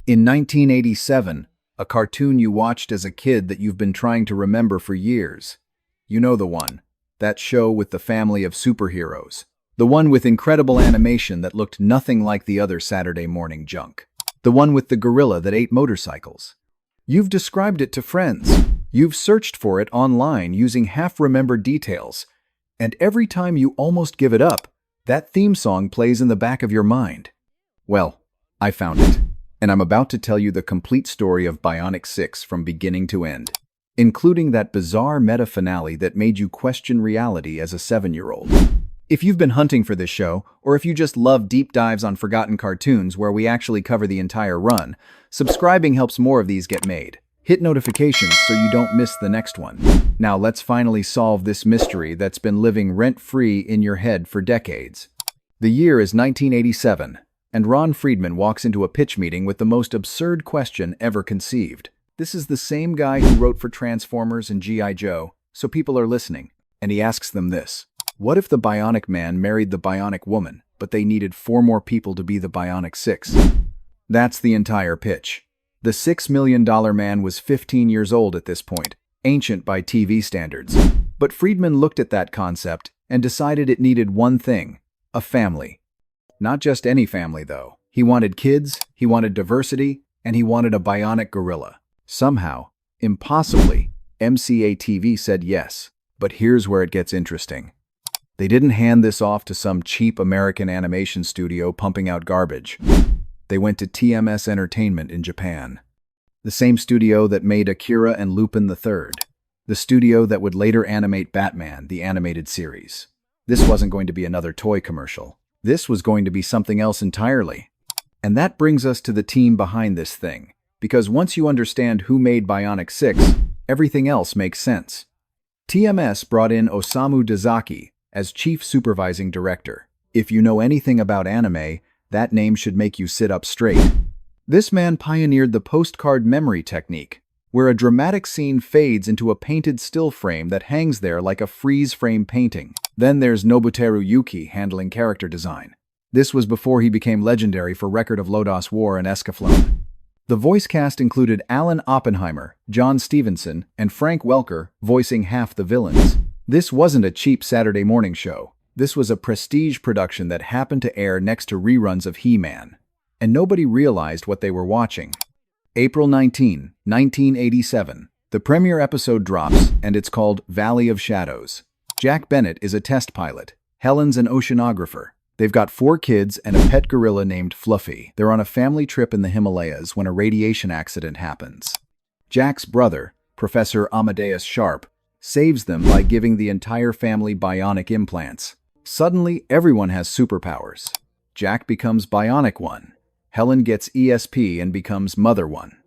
In 1987, a cartoon you watched as a kid that you've been trying to remember for years. You know the one. That show with the family of superheroes. The one with incredible animation that looked nothing like the other Saturday morning junk. The one with the gorilla that ate motorcycles. You've described it to friends. You've searched for it online using half-remembered details. And every time you almost give it up, that theme song plays in the back of your mind. Well, I found it. And I'm about to tell you the complete story of Bionic Six from beginning to end, including that bizarre meta finale that made you question reality as a 7-year-old. If you've been hunting for this show, or if you just love deep dives on forgotten cartoons where we actually cover the entire run, subscribing helps more of these get made. Hit notifications so you don't miss the next one. Now let's finally solve this mystery that's been living rent-free in your head for decades. The year is 1987. And Ron Friedman walks into a pitch meeting with the most absurd question ever conceived. This is the same guy who wrote for Transformers and G.I. Joe, so people are listening, and he asks them this. What if the Bionic Man married the Bionic Woman, but they needed 4 more people to be the Bionic Six? That's the entire pitch. The $6 million man was 15 years old at this point, ancient by TV standards. But Friedman looked at that concept and decided it needed one thing, a family. Not just any family, though. He wanted kids, he wanted diversity, and he wanted a bionic gorilla. Somehow, impossibly, MCA-TV said yes. But here's where it gets interesting. They didn't hand this off to some cheap American animation studio pumping out garbage. They went to TMS Entertainment in Japan. The same studio that made Akira and Lupin III. The studio that would later animate Batman, the animated series. This wasn't going to be another toy commercial. This was going to be something else entirely. And that brings us to the team behind this thing, because once you understand who made Bionic Six, everything else makes sense. TMS brought in Osamu Dezaki as Chief Supervising Director. If you know anything about anime, that name should make you sit up straight. This man pioneered the postcard memory technique, where a dramatic scene fades into a painted still frame that hangs there like a freeze-frame painting. Then there's Nobuteru Yuki handling character design. This was before he became legendary for Record of Lodoss War and Escaflowne. The voice cast included Alan Oppenheimer, John Stevenson, and Frank Welker voicing half the villains. This wasn't a cheap Saturday morning show. This was a prestige production that happened to air next to reruns of He-Man. And nobody realized what they were watching. April 19, 1987. The premiere episode drops, and it's called Valley of Shadows. Jack Bennett is a test pilot. Helen's an oceanographer. They've got 4 kids and a pet gorilla named Fluffy. They're on a family trip in the Himalayas when a radiation accident happens. Jack's brother, Professor Amadeus Sharp, saves them by giving the entire family bionic implants. Suddenly, everyone has superpowers. Jack becomes Bionic One. Helen gets ESP and becomes Mother One.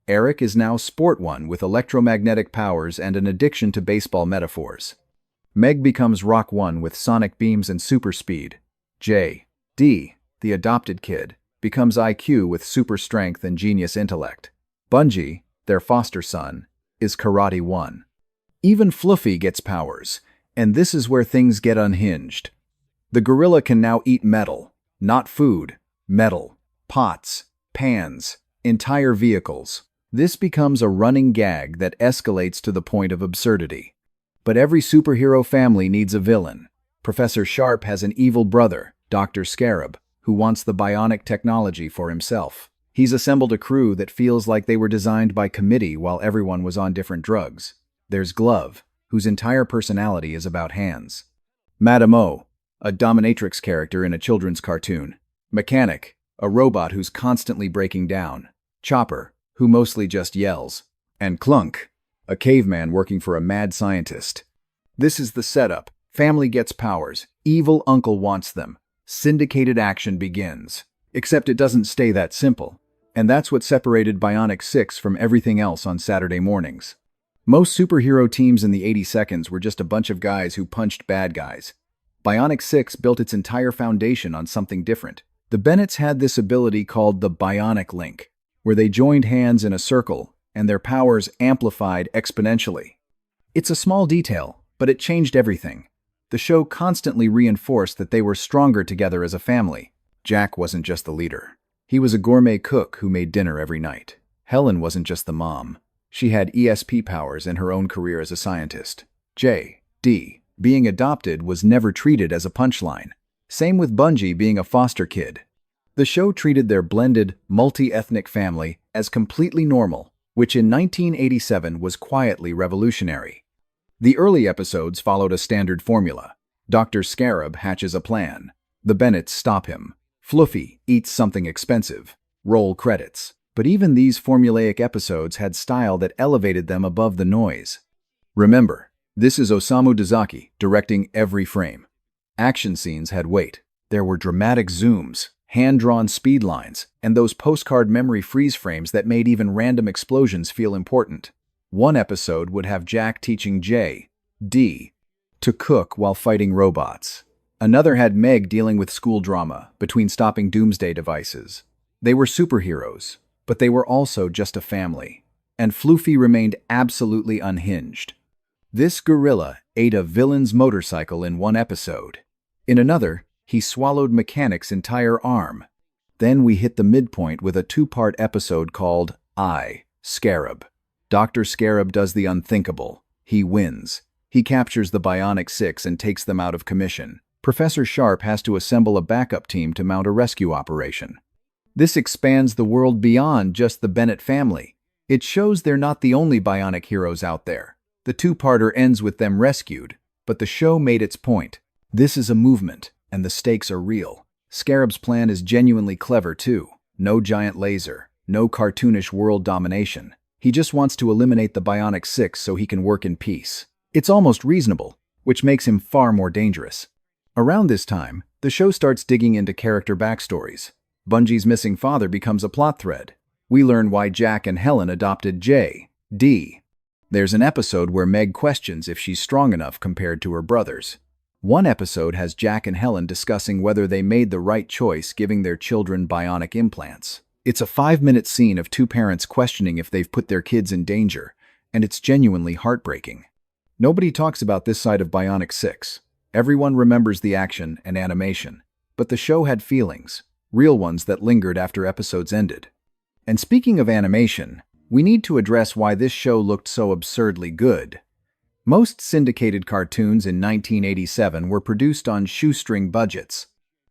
Eric is now Sport One with electromagnetic powers and an addiction to baseball metaphors. Meg becomes Rock One with sonic beams and super speed. D, the adopted kid, becomes IQ with super strength and genius intellect. Bungie, their foster son, is Karate One. Even Fluffy gets powers, and this is where things get unhinged. The gorilla can now eat metal, not food, metal, pots, pans, entire vehicles. This becomes a running gag that escalates to the point of absurdity. But every superhero family needs a villain. Professor Sharp has an evil brother, Dr. Scarab, who wants the bionic technology for himself. He's assembled a crew that feels like they were designed by committee while everyone was on different drugs. There's Glove, whose entire personality is about hands. Madame O, a dominatrix character in a children's cartoon. Mechanic, a robot who's constantly breaking down. Chopper, who mostly just yells. And Clunk, a caveman working for a mad scientist. This is the setup. Family gets powers. Evil uncle wants them. Syndicated action begins. Except it doesn't stay that simple. And that's what separated Bionic Six from everything else on Saturday mornings. Most superhero teams in the 80 seconds were just a bunch of guys who punched bad guys. Bionic Six built its entire foundation on something different. The Bennetts had this ability called the Bionic Link, where they joined hands in a circle, and their powers amplified exponentially. It's a small detail, but it changed everything. The show constantly reinforced that they were stronger together as a family. Jack wasn't just the leader. He was a gourmet cook who made dinner every night. Helen wasn't just the mom. She had ESP powers and her own career as a scientist. J.D. being adopted was never treated as a punchline. Same with Bungie being a foster kid. The show treated their blended, multi-ethnic family as completely normal, which in 1987 was quietly revolutionary. The early episodes followed a standard formula. Dr. Scarab hatches a plan. The Bennetts stop him. Fluffy eats something expensive. Roll credits. But even these formulaic episodes had style that elevated them above the noise. Remember, this is Osamu Dezaki directing every frame. Action scenes had weight. There were dramatic zooms, hand-drawn speed lines, and those postcard memory freeze frames that made even random explosions feel important. One episode would have Jack teaching J.D. to cook while fighting robots. Another had Meg dealing with school drama between stopping doomsday devices. They were superheroes, but they were also just a family. And Floofy remained absolutely unhinged. This gorilla ate a villain's motorcycle in one episode. In another, he swallowed Mechanic's entire arm. Then we hit the midpoint with a two-part episode called Scarab. Dr. Scarab does the unthinkable. He wins. He captures the Bionic Six and takes them out of commission. Professor Sharp has to assemble a backup team to mount a rescue operation. This expands the world beyond just the Bennett family. It shows they're not the only bionic heroes out there. The two-parter ends with them rescued, but the show made its point. This is a movement, and the stakes are real. Scarab's plan is genuinely clever, too. No giant laser, no cartoonish world domination. He just wants to eliminate the Bionic Six so he can work in peace. It's almost reasonable, which makes him far more dangerous. Around this time, the show starts digging into character backstories. Bungie's missing father becomes a plot thread. We learn why Jack and Helen adopted J.D. There's an episode where Meg questions if she's strong enough compared to her brothers. One episode has Jack and Helen discussing whether they made the right choice giving their children bionic implants. It's a 5-minute scene of two parents questioning if they've put their kids in danger, and it's genuinely heartbreaking. Nobody talks about this side of Bionic Six. Everyone remembers the action and animation, but the show had feelings, real ones that lingered after episodes ended. And speaking of animation, we need to address why this show looked so absurdly good. Most syndicated cartoons in 1987 were produced on shoestring budgets.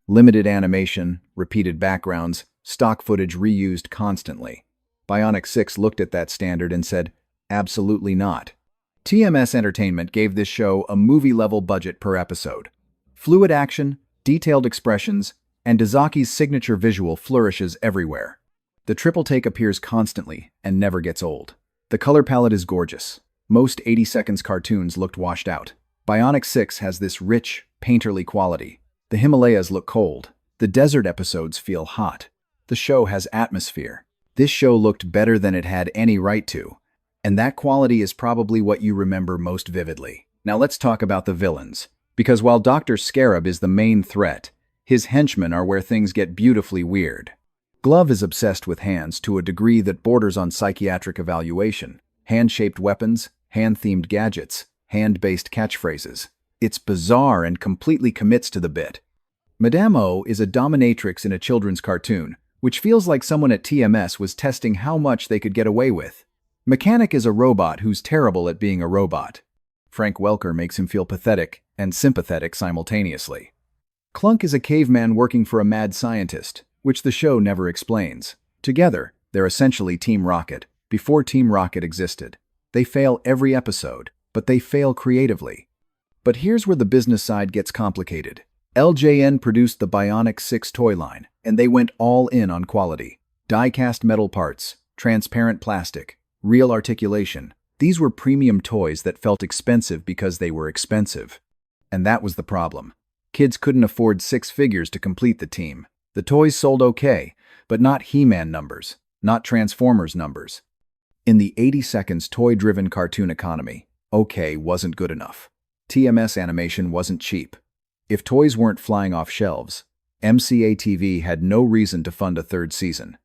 Limited animation, repeated backgrounds, stock footage reused constantly. Bionic Six looked at that standard and said, absolutely not. TMS Entertainment gave this show a movie-level budget per episode. Fluid action, detailed expressions, and Dezaki's signature visual flourishes everywhere. The triple take appears constantly and never gets old. The color palette is gorgeous. Most 80 seconds cartoons looked washed out. Bionic Six has this rich, painterly quality. The Himalayas look cold. The desert episodes feel hot. The show has atmosphere. This show looked better than it had any right to. And that quality is probably what you remember most vividly. Now let's talk about the villains. Because while Dr. Scarab is the main threat, his henchmen are where things get beautifully weird. Glove is obsessed with hands to a degree that borders on psychiatric evaluation. Hand-shaped weapons, hand-themed gadgets, hand-based catchphrases. It's bizarre and completely commits to the bit. Madame O is a dominatrix in a children's cartoon, which feels like someone at TMS was testing how much they could get away with. Mechanic is a robot who's terrible at being a robot. Frank Welker makes him feel pathetic and sympathetic simultaneously. Clunk is a caveman working for a mad scientist, which the show never explains. Together, they're essentially Team Rocket, before Team Rocket existed. They fail every episode, but they fail creatively. But here's where the business side gets complicated. LJN produced the Bionic Six toy line, and they went all in on quality. Die-cast metal parts, transparent plastic, real articulation. These were premium toys that felt expensive because they were expensive. And that was the problem. Kids couldn't afford 6 figures to complete the team. The toys sold okay, but not He-Man numbers, not Transformers numbers. In the 80 seconds toy-driven cartoon economy, okay wasn't good enough. TMS animation wasn't cheap. If toys weren't flying off shelves, MCA-TV had no reason to fund a third season.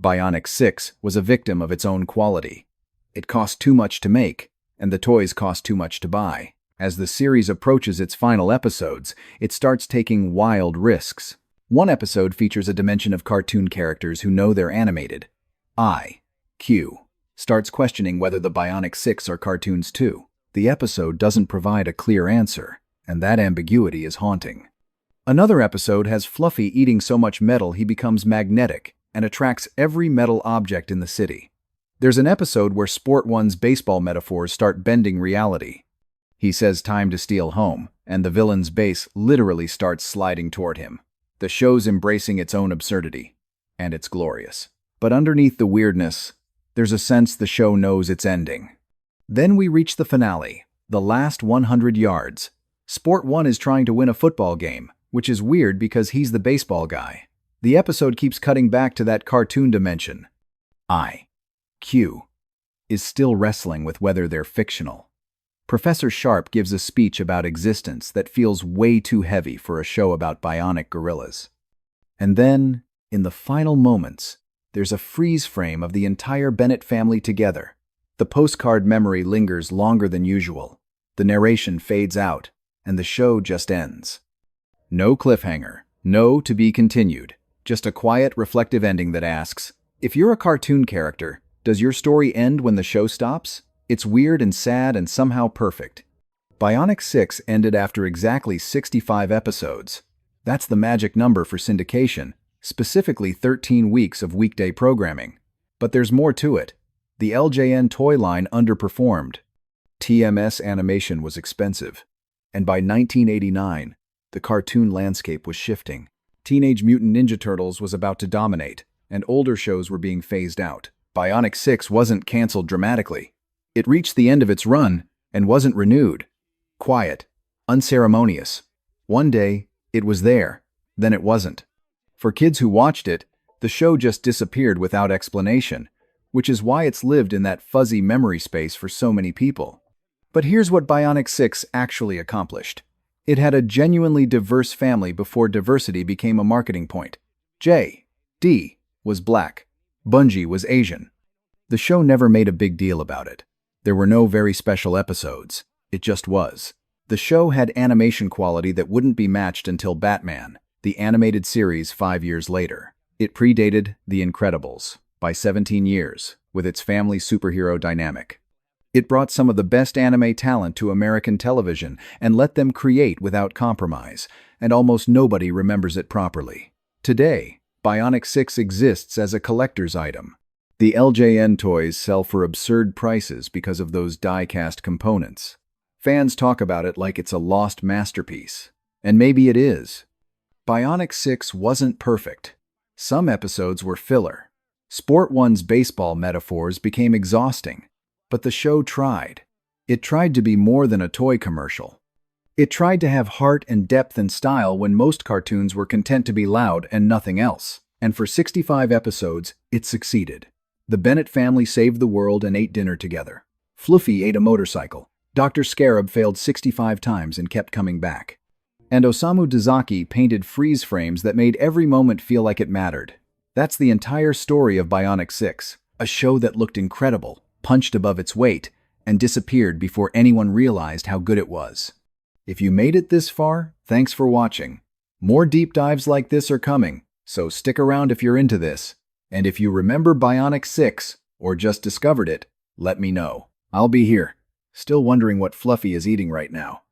Bionic Six was a victim of its own quality. It cost too much to make, and the toys cost too much to buy. As the series approaches its final episodes, it starts taking wild risks. One episode features a dimension of cartoon characters who know they're animated. Q starts questioning whether the Bionic Six are cartoons too. The episode doesn't provide a clear answer, and that ambiguity is haunting. Another episode has Fluffy eating so much metal he becomes magnetic and attracts every metal object in the city. There's an episode where Sport One's baseball metaphors start bending reality. He says time to steal home, and the villain's base literally starts sliding toward him. The show's embracing its own absurdity, and it's glorious. But underneath the weirdness, there's a sense the show knows it's ending. Then we reach the finale, the last 100 yards. Sport One is trying to win a football game, which is weird because he's the baseball guy. The episode keeps cutting back to that cartoon dimension. Q is still wrestling with whether they're fictional. Professor Sharp gives a speech about existence that feels way too heavy for a show about bionic gorillas. And then, in the final moments, there's a freeze frame of the entire Bennett family together. The postcard memory lingers longer than usual. The narration fades out, and the show just ends. No cliffhanger, no to be continued. Just a quiet, reflective ending that asks, if you're a cartoon character, does your story end when the show stops? It's weird and sad and somehow perfect. Bionic Six ended after exactly 65 episodes. That's the magic number for syndication, specifically 13 weeks of weekday programming. But there's more to it. The LJN toy line underperformed. TMS animation was expensive. And by 1989, the cartoon landscape was shifting. Teenage Mutant Ninja Turtles was about to dominate, and older shows were being phased out. Bionic Six wasn't canceled dramatically. It reached the end of its run and wasn't renewed. Quiet, unceremonious. One day, it was there, then it wasn't. For kids who watched it, the show just disappeared without explanation, which is why it's lived in that fuzzy memory space for so many people. But here's what Bionic Six actually accomplished. It had a genuinely diverse family before diversity became a marketing point. D was black. Bungie was Asian. The show never made a big deal about it. There were no very special episodes. It just was. The show had animation quality that wouldn't be matched until Batman, the animated series 5 years later. It predated The Incredibles by 17 years, with its family superhero dynamic. It brought some of the best anime talent to American television and let them create without compromise, and almost nobody remembers it properly. Today, Bionic Six exists as a collector's item. The LJN toys sell for absurd prices because of those die-cast components. Fans talk about it like it's a lost masterpiece. And maybe it is. Bionic Six wasn't perfect. Some episodes were filler. Sport One's baseball metaphors became exhausting. But the show tried. It tried to be more than a toy commercial. It tried to have heart and depth and style when most cartoons were content to be loud and nothing else. And for 65 episodes, it succeeded. The Bennett family saved the world and ate dinner together. Fluffy ate a motorcycle. Dr. Scarab failed 65 times and kept coming back. And Osamu Dezaki painted freeze frames that made every moment feel like it mattered. That's the entire story of Bionic Six, a show that looked incredible, punched above its weight, and disappeared before anyone realized how good it was. If you made it this far, thanks for watching. More deep dives like this are coming, so stick around if you're into this. And if you remember Bionic Six, or just discovered it, let me know. I'll be here, still wondering what Fluffy is eating right now.